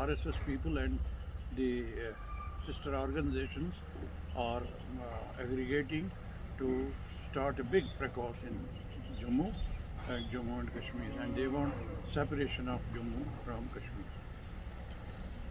RSS people and the sister organizations are aggregating to start a big fracas in Jammu and Kashmir, and they want separation of Jammu from Kashmir.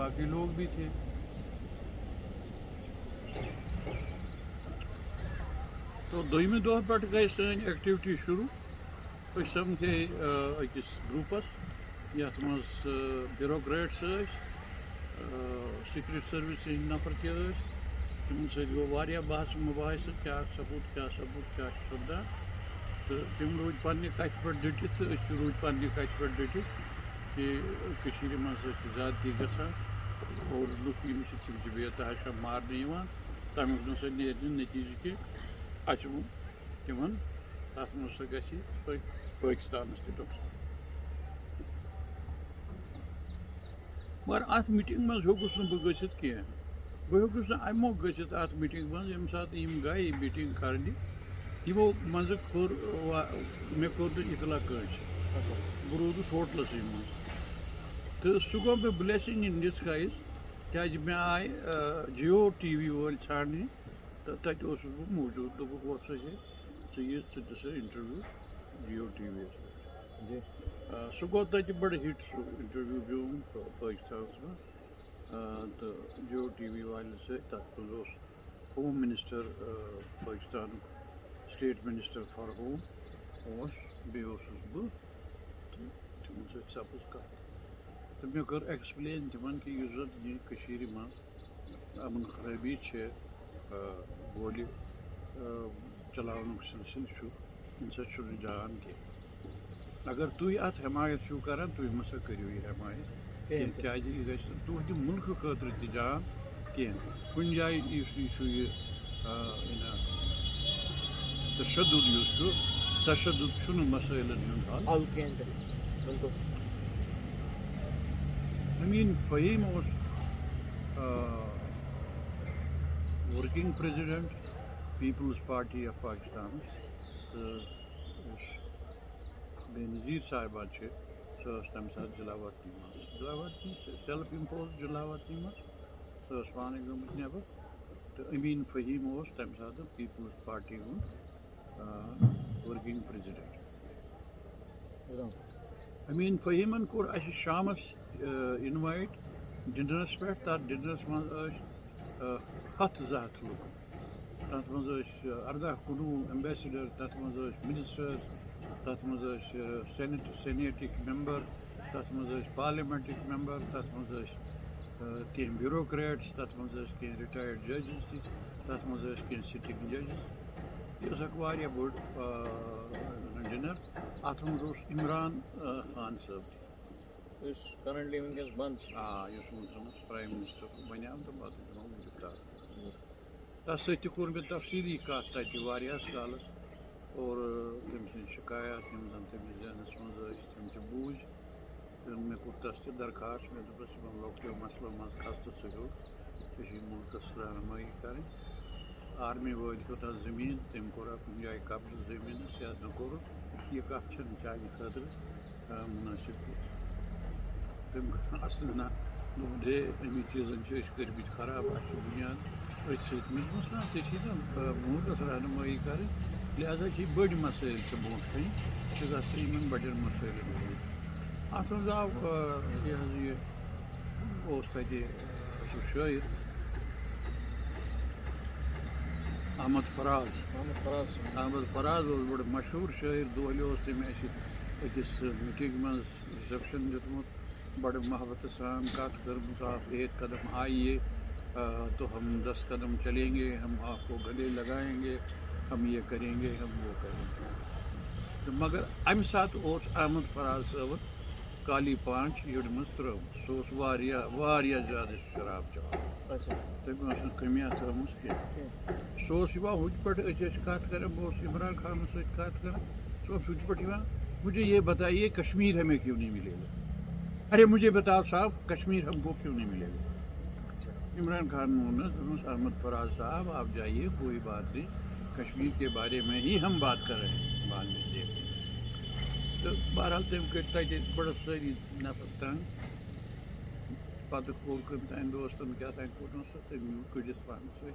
باقی لوگ بھی تھے. تو دویمہِ دۄہ پٮ۪ٹھ گٔے سٲنۍ ایٚکٹِوِٹی شروٗع. أسۍ سَمکھے أکِس گرُپَس یَتھ منٛز بیوروکریٹٕس ٲسۍ, سیکرِٹ سٔروِس ہٕنٛدۍ نفر تہِ ٲسۍ. تِمن سۭتۍ گوٚو واریاہ بحث مُباحثہٕ کیٛاہ سَپُد کیٛاہ چھُ سپدان. تہٕ تِم روٗدۍ پنٛنہِ کَتھِ پٮ۪ٹھ ڈٔٹِتھ تہٕ أسۍ تہِ روٗدۍ پنٛنہِ کَتھِ پٮ۪ٹھ ڈٔٹِتھ کہِ کٔشیٖرِ منٛز چھِ زیادتی گژھان اور لُکھ یِم چھِ تِم چھِ بے تحاشا مارنہٕ یِوان. تَمیُک نہ سا نیرِ نہٕ نٔتیٖجہٕ کہِ اَسہِ ووٚن تِمن تَتھ منٛز سا گژھِ پٲکِستانَس تہِ نۄقصان. مگر اَتھ میٖٹِنٛگ منٛز ہیوٚکُس نہٕ بہٕ گٔژھِتھ کینٛہہ. بہٕ ہیوٚکُس نہٕ اَمہِ مۄکھٕ گٔژھِتھ اَتھ میٖٹِنٛگ منٛز ییٚمہِ ساتہٕ یِم گٔے میٖٹِنٛگ کَرنہِ یِمو منٛزٕ مےٚ کوٚر نہٕ اِطلاع کٲنٛسہِ. بہٕ روٗدُس ہوٹلَسٕے منٛز تہٕ سُہ گوٚو مےٚ بٕلٮ۪سِنٛگ اِن ڈِسگایِز کیٛازِ مےٚ آے جِیو ٹی وی وٲلۍ ژھانٛڈنہِ تہٕ تَتہِ اوسُس بہٕ موٗجوٗد. دوٚپُکھ وۄتھ سا ہے ژٕ یہِ ژٕ دِ سا اِنٹَروِو جِیو ٹی وی یَس پٮ۪ٹھ. سُہ گوٚو تَتہِ بَڑٕ ہِٹ سُہ اِنٹَروِو بیوٗم پٲکِستانَس منٛز تہٕ جِیو ٹی وی والٮ۪ن سۭتۍ. تَتھ منٛز اوس ہوم مِنِسٹَر پٲکِستانُک سٹیٹ مِنِسٹَر فار ہوم اوس, بیٚیہِ اوسُس بہٕ تہٕ تِمن سۭتۍ سَپٕز کَتھ. تہٕ مےٚ کٔر ایٚکٕسپلین تِمن کہِ یُس زَن یہِ کٔشیٖرِ منٛز اَمُن خرٲبی چھےٚ, گولہِ چلاونُک سِلسِلہٕ چھُ, اَمہِ سۭتۍ چھُنہٕ جان کینٛہہ. اگر تُہۍ اَتھ حمایت چھِو کَران تُہۍ مہ سا کٔرِو یہِ حمایت کینٛہہ کیٛازِ یہِ گژھِ نہٕ تُہنٛدِ مُلکہٕ خٲطرٕ تہِ جان کینٛہہ. کُنہِ جایہِ یُس یہِ چھُ یہِ تشدُد یُس چھُ, تشدُد چھُنہٕ مسٲیلَن ہُنٛد حل کینٛہہ. أمیٖن فہیٖم اوس ؤرکِنٛگ پرٛٮ۪زِڈنٛٹ پیٖپلٕز پارٹی آف پاکِستانَس. تہٕ یُس بے نظیٖر صاحبہ چھِ سۄ ٲس تَمہِ ساتہٕ جلاوطنی منٛز سیلٕف اِمپوز جلاوطنی منٛز. سۄ ٲس پانَے گٔمٕژ نٮ۪بر تہٕ أمیٖن فہیٖم اوس تَمہِ ساتہٕ پیٖپلٕز پارٹی ہُنٛد ؤرکِنٛگ پرٛٮ۪زِڈنٛٹ. أمیٖن فہیٖمَن کوٚر اَسہِ شامَس اِنوایٹ ڈِنرَس پٮ۪ٹھ. تَتھ ڈِنرَس منٛز ٲسۍ 100-200 لُکھ. تَتھ منٛز ٲسۍ 18-19 ایٚمبیسڈر, تَتھ منٛز ٲسۍ مِنِسٹٲرٕس, تَتھ منٛز ٲسۍ سینیٹٕکۍ مٮ۪مبر, تَتھ منٛز ٲسۍ پارلِمٮ۪نٛٹٕکۍ مٮ۪مبر, تَتھ منٛز ٲسۍ کینٛہہ بیوروکریٹٕس, تَتھ منٛز ٲسۍ کینٛہہ رِٹایٲرڈ ججِز تہِ, تَتھ منٛز ٲسۍ کینٛہہ سِٹِنٛگ ججِز. یہِ ٲس اکھ واریاہ بٔڑ ڈِنر. اَتھ منٛز اوس عمران خان صٲب تہِ, یُس وٕنکٮ۪نَس پرٛایِم مِنِسٹر بَنیو تہٕ پَتہٕ گوٚو گِرِفتار. تَتھ سۭتۍ تہِ کوٚر مےٚ تفصیٖلی کَتھ تَتہِ واریاہَس کالَس اور تٔمۍ سٕنٛدۍ شِکایات یِم زَن تٔمِس ذہنَس منٛز ٲسۍ تِم تہِ بوٗزۍ. تہٕ مےٚ کوٚر تَس تہِ درخاست, مےٚ دوٚپَس یِمن لۄکٹیو مَسلو منٛز کھستہٕ ژٕ ہیوٚر ژےٚ چھُے مُلکَس رہنُمٲیی کَرٕنۍ. آرمی وٲلۍ ہیوٚت اَتھ زٔمیٖن, تٔمۍ کوٚر اَتھ کُنہِ جایہِ قبضہٕ زٔمیٖنَس یا نہ کوٚرُکھ. یہِ کَتھ چھَنہٕ چانہِ خٲطرٕ مُنٲسِب کینٛہہ. تٔمۍ کٔر اَصٕل نہ دوٚپُن ہے اَمی چیٖزَن چھِ أسۍ کٔرمٕتۍ خراب, اَسہِ چھُ بُنیاد أتھۍ سۭتۍ. مےٚ دوٚپمَس نہ ژےٚ چھی نہ مُلکَس رہنُمٲیی کَرٕنۍ, لہٰذا چھِ بٔڑۍ مسٲیِل ژےٚ برونٛٹھ کَنہِ, ژٕ گژھ ژٕ یِمَن بَڑٮ۪ن مسٲیلَن برونٛٹھ. اَتھ منٛز آو یہِ حظ یہِ اوس تَتہِ سُہ شٲعر احمد فراز اوس بَڑٕ مشہوٗر شٲعر. دۄہلہِ اوس تٔمۍ اَسہِ أکِس میٖٹِنٛگ منٛز رِسٮ۪پشَن دیُتمُت, بَڑٕ محبتہٕ سان کَتھ کٔرمٕژ. آپ 1 قدم آئیے تو ہم 10 قدم چلیں گے, ہم آپ کو گلے لگائیں گے, ہم یہ کریں گے, ہم وہ کریں گے. تہٕ مگر اَمہِ ساتہٕ اوس احمد فراز صٲبَن کالی پانٛچ یٔڈمٕژ ترٛٲومٕژ. سُہ اوس واریاہ زیادٕ شراب چٮ۪وان. تٔمۍ ٲس نہٕ کٔمیا تھٲومٕژ کینٛہہ. سُہ اوس یِوان ہُتہِ پٮ۪ٹھ, أسۍ ٲسۍ کَتھ کَران, بہٕ اوسُس عمران خانَس سۭتۍ کَتھ کَران, سُہ اوس ہُتہِ پٮ۪ٹھ یِوان, مجھے یہ بتائیے کشمیر ہمیں کیوں نہیں ملے گا. ارے مجھے بتاؤ صاحب کشمیر ہم کو کیوں نہیں ملے گا. عمران خان ووٚنُس, دوٚپمَس احمد فراز صاحب آپ جائیے کوئی بات نہیں, کشمیر کے بارے میں ہی ہم بات کر رہے ہیں, بعد میں دیکھیں. تہٕ بہرحال تٔمۍ کٔرۍ تَتہِ بَڑٕ سٲری نفر تنٛگ. پَتہٕ کوٚرکھ تَمہِ دوستَن کیٛاہ تام کوٚرنَس تہٕ تٔمۍ نیوٗ کٔڑِتھ پانَس سۭتۍ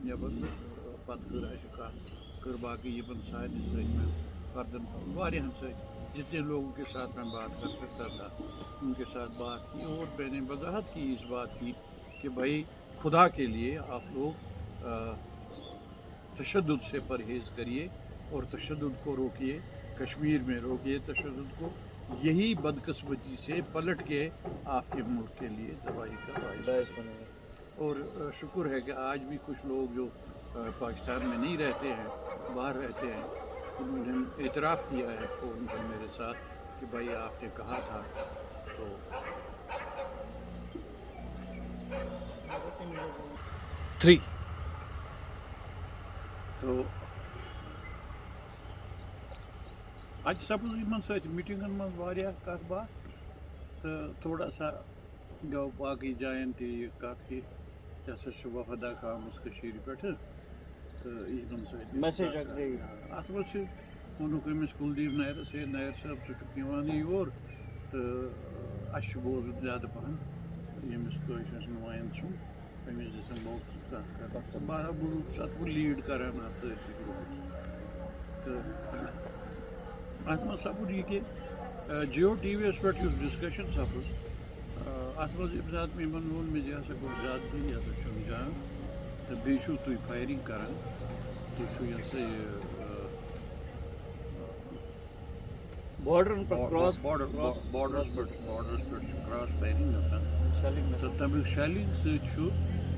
نٮ۪بر. تہٕ پَتہٕ کٔر اَسہِ کَتھ, کٔر باقٕے یِمن سارنٕے سۭتۍ مےٚ فردَن واریاہَن سۭتۍ جتنے لوگوں کے ساتھ میں بات کر سکتا تھا ان کے ساتھ بات کی، اور میں نے وضاحت کی اس بات کی کہ بھائی خدا کے لیے آپ لوگ تشدد سے پرہیز کریے اور تشدد کو روکیے، کشمیر میں روکیے تشدد کو، یہی بدقسمتی سے پلٹ کے آپ کے ملک کے لیے تباہی کا باعث بنے گا۔ اور شکر ہے کہ آج بھی کچھ لوگ جو پاکستان میں نہیں رہتے ہیں، باہر رہتے ہیں، انہوں نے اعتراف کیا ہے فون سے میرے ساتھ کہ بھائی آپ نے کہا تھا۔ تو 3 تو اَتہِ سپُز یِمن سۭتۍ میٖٹِنٛگن منٛز واریاہ کَتھ باتھ تہٕ تھوڑا سا گوٚو باقٕے جایَن تہِ یہِ کَتھ کہِ یہِ ہسا چھِ وفد اکھ آمٕژ کٔشیٖرِ پٮ۪ٹھٕ تہٕ یِمن میسیج سۭتۍ اکھ گٔے اَتھ منٛز چھِ ووٚنُکھ أمِس کُلدیٖپ نایرَس ہے نایَر صٲب ژٕ چھُکھ یِوانٕے یور تہٕ اَسہِ چھُ بوزُن زیادٕ پَہَن ییٚمِس کٲشرِس نُمایَنٛدٕ چھُ أمِس دِژٕن موقعہٕ کَتھ کَرنَس تہٕ بہرحال بہٕ چھُس بہٕ لیٖڈ کَران اَتھ سٲرسٕے گرُپَس تہٕ اَتھ منٛز سپُد یہِ کہِ جِیو ٹی وی یَس پٮ۪ٹھ یُس ڈِسکشن سپُز اَتھ منٛز ییٚمہِ ساتہٕ مےٚ یِمن ووٚن مےٚ یہِ ہسا گوٚو زیادٕ تہٕ یہِ ہسا چھُنہٕ جان تہٕ بیٚیہِ چھُو تُہۍ فایرِنٛگ کَران تُہۍ چھُو یہِ ہسا یہِ بارڈرن پٮ۪ٹھ کراس بارڈرَس پٮ۪ٹھ چھُ کراس فایرِنٛگ گژھان تہٕ تَمیُک شیلِنٛگ سۭتۍ چھُ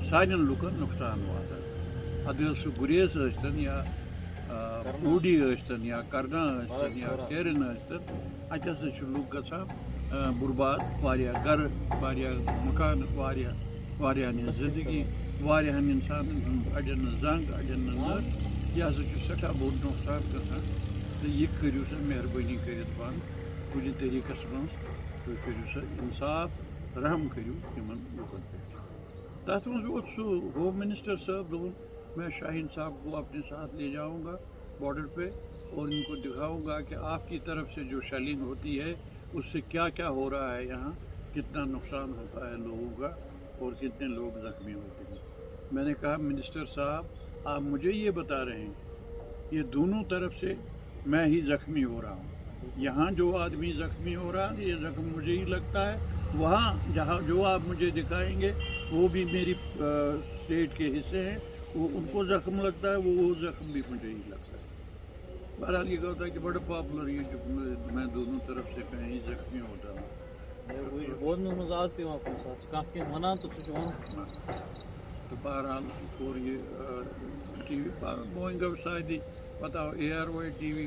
سانٮ۪ن لُکن نۄقصان واتان، اَدٕ حظ سُہ گُریز ٲسۍتن یا اوٗڈی ٲسۍتن یا کرنا ٲسۍتن یا کیرن ٲسۍتن، اَتہِ ہسا چھِ لُکھ گژھان بُرباد، واریاہ گرٕ، واریاہ مکانہٕ، واریاہن ہٕنٛز زندگی، واریاہن اِنسانن ہُنٛد، اَڑٮ۪ن نہٕ زنٛگ، اَڑٮ۪ن نہٕ نٔر، یہِ ہسا چھُ سٮ۪ٹھاہ بوٚڑ نۄقصان گژھان تہٕ یہِ کٔرِو سا مہربٲنی کٔرِتھ بنٛد کُنہِ طریٖقس منٛز، تُہۍ کٔرِو سا اِنصاف، رحم کٔرِو یِمن لُکن پٮ۪ٹھ۔ تَتھ منٛز اوس سُہ ہوم منسٹر صٲب دوٚپُن میں شاہین صاحب کو اپنے ساتھ لے جاؤں گا بارڈر پہ اور ان کو دکھاؤں گا کہ آپ کی طرف سے جو شیلنگ ہوتی ہے اس سے کیا کیا ہو رہا ہے، یہاں کتنا نقصان ہوتا ہے لوگوں کا اور کتنے لوگ زخمی ہوتے ہیں۔ میں نے کہا منسٹر صاحب آپ مجھے یہ بتا رہے ہیں یہ دونوں طرف سے میں ہی زخمی ہو رہا ہوں، یہاں جو آدمی زخمی ہو رہا ہے یہ زخم مجھے ہی لگتا ہے، وہاں جہاں جو آپ مجھے دکھائیں گے وہ بھی میری اسٹیٹ کے حصے ہیں، وہ ان کو زخم لگتا ہے، وہ زخم بھی مجھے ہی لگتا ہے۔ بہرحال یہ ہوتا ہے کہ بڑا پاپولر یہ جو میں دونوں طرف سے میں ہی زخمی ہوتا ہوں۔ تو بہرحال اور یہ ٹی وی بوئنگ آف شاید پتہ A R Y T V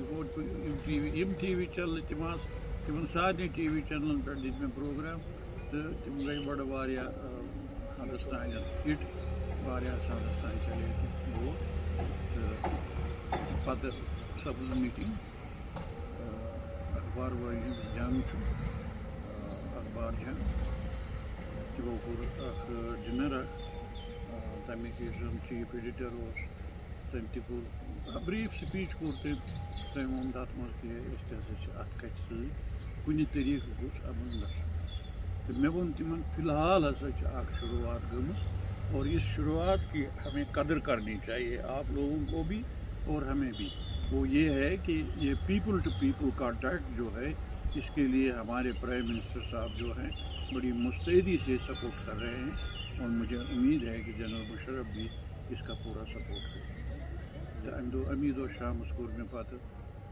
T V چینلہٕ تِم آسہٕ تِمن سارنٕے ٹی وی چینلن پٮ۪ٹھ دِتۍ مےٚ پروگرام تہٕ تِم گٔے بڑٕ واریاہ حدس تانۍ ہِٹ، واریاہس حدس تانۍ چلے تِم برونٛٹھ تہٕ پتہٕ سپٕز میٖٹِنٛگ اخبار وٲلۍ یُس جنگ چھُ اخبار جنگ تِمو کوٚر اکھ ڈِنر اکھ، تَمِکۍ یُس زن چیٖف ایڈِٹر اوس تٔمۍ تہِ کوٚر بریٖف سپیٖچ کوٚر تٔمۍ ووٚن تَتھ منٛز کہِ أسۍ تہِ ہسا چھِ اَتھ کَتھِ سۭتۍ، کُنہِ طریٖقہٕ گوٚژھ اَمُن گژھُن تہٕ مےٚ ووٚن تِمن فی الحال ہسا چھِ اکھ شروعات گٔمٕژ اور اس شروعات کی ہمیں قدر کرنی چاہیے، آپ لوگوں کو بھی اور ہمیں بھی، وہ یہ ہے کہ یہ پیپل ٹو پیپل کانٹیکٹ جو ہے اس کے لیے ہمارے پرائم منسٹر صاحب جو ہیں بڑی مستعدی سے سپورٹ کر رہے ہیں اور مجھے امید ہے کہ جنرل مشرف بھی اس کا پورا سپورٹ کرے۔ تہٕ اَمہِ دۄہ امی دۄہ شامَس کوٚر مےٚ پتہٕ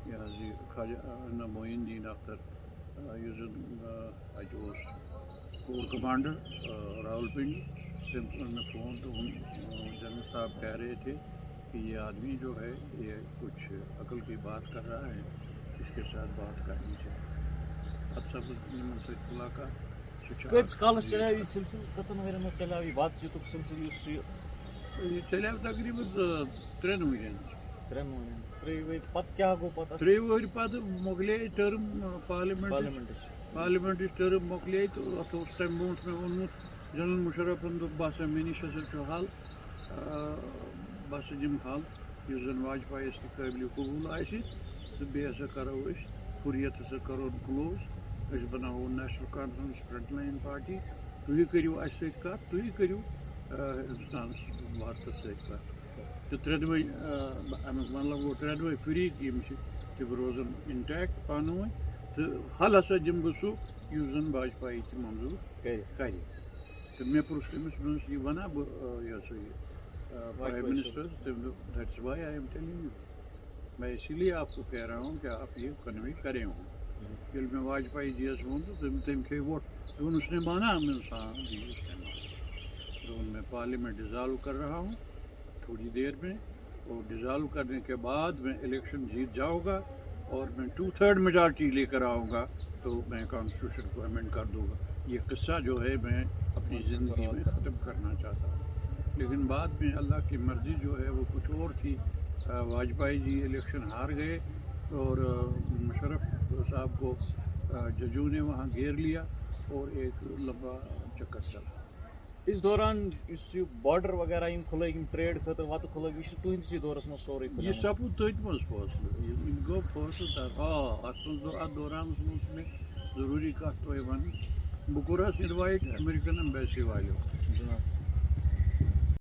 یہِ حظ یہِ خواجہ معین الدیٖن اختر یُس زن اَتہِ اوس کور کمانڈر راولپنڈی، تٔمۍ کوٚر مےٚ فون تہٕ ووٚن جنرل صاحب کہہ رہے تھے کہ یہ آدمی جو ہے یہ کچھ عقل کی بات کر رہا ہے، اس کے ساتھ بات کرنی چاہیے۔ پتہٕ سپٕز یِمن سۭتۍ مُلاقات۔ کۭتِس کالس چلیو یہِ سلسلہٕ، کٔژن ؤرین منٛز چلیو یہِ بات چیٖتُک سلسلہٕ یُس یہ چلیو تقریٖباً 3 ؤرین۔ 3 ؤرین، 3 ؤری پتہٕ کیٛاہ گوٚو پتہٕ؟ 3 ؤری پتہٕ مۄکلے ٹٔرٕم پارلِمنٹٕچ ٹٔرٕم مۄکلے تہٕ اَتھ اوس تَمہِ برونٛٹھ مےٚ ووٚنمُت جنرل مشرفن دوٚپ باسان مےٚ نِش ہسا چھُ حل، بہٕ ہسا دِمہٕ حل یُس زن واجپاییَس تہِ قٲبلِ قبوٗل آسہِ تہٕ بیٚیہِ ہسا کرو أسۍ ہُریت ہسا کرون کلوز، أسۍ بناوو National Conference front line party, تُہۍ کٔرِو اَسہِ سۭتۍ کتھ، تُہۍ کٔرِو ہندوستانس بھارتس سۭتۍ کتھ تہٕ ترٛٮ۪نوَے امیُک مطلب گوٚو ترٛٮ۪نوَے فریٖق یِم چھِ تِم روزن اِنٹیکٹ پانہٕ ؤنۍ تو حل ہسا دم بہ سہ یس زن واجپائی تہ منظور کر تو مے پرس تمس مس یہ ونہ بہ یہ سا یہ پرائم منسٹر تم that's why I am telling you میں اسی لیے آپ کو کہہ رہا ہوں کہ آپ یہ کنوے کریں ہوں یل میں واجپائی جی یس ون تو تم کھے ووٹ دون اس نے مانا انسان جی اس نے مانا دون میں پارلیمنٹ ڈیزالو کر رہا ہوں تھوڑی دیر میں اور ڈیزالو کرنے کے بعد میں الیکشن جیت جاؤں گا اور میں 2/3 میجارٹی لے کر آؤں گا تو میں کانسٹیٹیوشن کو امینڈ کر دوں گا. یہ قصہ جو ہے میں اپنی زندگی میں ختم کرنا چاہتا ہوں، لیکن بعد میں اللہ کی مرضی جو ہے وہ کچھ اور تھی. واجپائی جی الیکشن ہار گئے اور مشرف صاحب کو ججوں نے وہاں گھیر لیا اور ایک لمبا چکر چلا. اس دوران اس بارڈر وغیرہ کھل ٹریڈ خاطر وتہ کھل یہ تہندس دورس مز سوری یہ سپود تٔتھۍ منٛز فٲصلہٕ گوٚو فٲصلہٕ اتھ دورانس منٛز چھُ مےٚ ضروٗری کتھ تۄہہِ ونٕنۍ بہٕ کوٚرہس اِنوایٹ امریکن ایمبیسی والیو